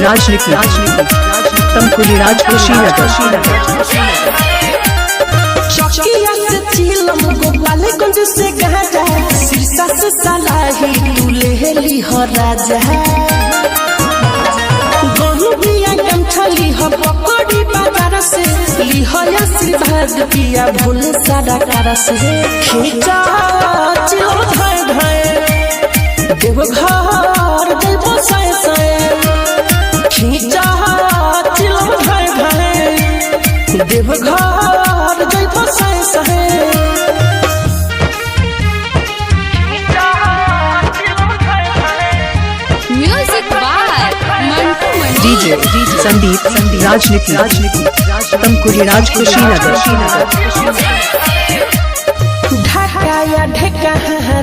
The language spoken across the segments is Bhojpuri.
राजनीति तमकुली राजकुशीनगर चौकिया से चिलम गोपालगंज से गाजा सिरसा से सलाही तू लेहली हो राजा गहू बिया गमछली हो पकड़ी बाजार से ली हो आशीर्वाद पिया भूले सारा कार से खींचा चिलम धाय धाय देव घर देव साय साय खींचा चिलम धाय धाय देव घर देव साय साय म्यूजिक बाय मंटू मंडी डीजे संदीप राजनीति तमकुली राजकुशीनगर ढाका या ढेका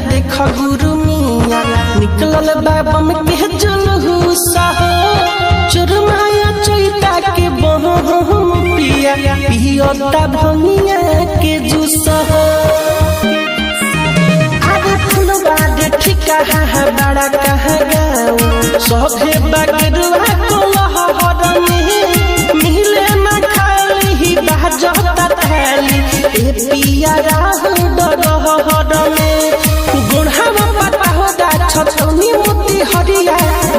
देख गुरु मिया निकलल बाबम के जुलूस चुरमाया चैता के बहम पिया पियता भंगिया के जूस आगे फुलवा दे ठिका बड़ा कहा गाँव सभे बगरुआ कोलहर में मिले न खाली ही बाजता थाली ए पिया राहु डरहर में गुढ़ावा पता हो दा छछौनी मोती हरिया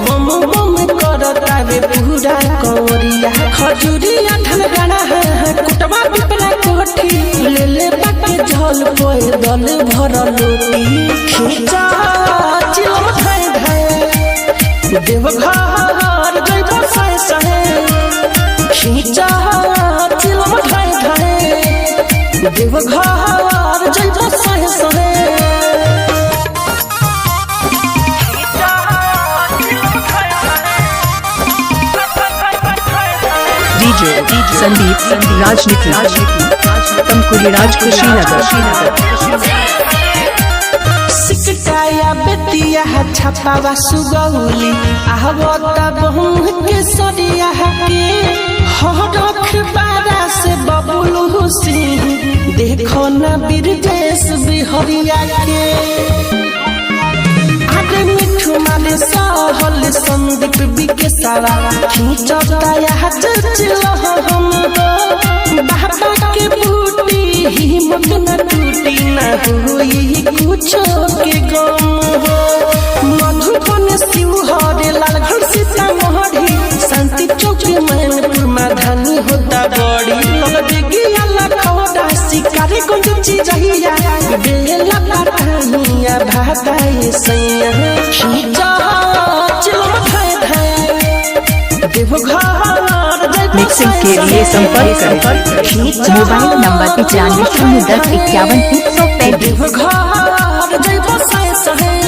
बम बम करता रे पूरा कौरिया खजूरिया ढलगड़ा कुटवा पिपरा कोठी ले ले बाके झल पोए दल भर लोटी खींचा चिलम धाय धाय देव घर जैब साय साय खींचा चिलम धाय धाय देव घर जैब साय साय डीजे संदीप राजनीति तमकुली राजकुशीनगर सिकटाया बेतिया छपावा सुगौली आहवता बहु के सरिया के हरख बारा से बबुल सिंह देखो न बिरजेश बिहरिया के आगे मिठू माले सहल संदीप बिके सारा खींचता या चल हम बाबा के बूटी हिम्मत न टूटी न हुई कुछ के गम हो मधुबन शिवहर लालगढ़ सीतामढ़ी शांति चौक मैनपुर माधानी होता बड़ी लगे लखौड़ा शिकारी कुंज चिजहिया बेला पटानिया भाताए सैया खींचा चिलम धाय धाय देव घर मिक्सिंग के लिए संपर्क करें मोबाइल नंबर 95 010 51 365। देव घर जैब साय साय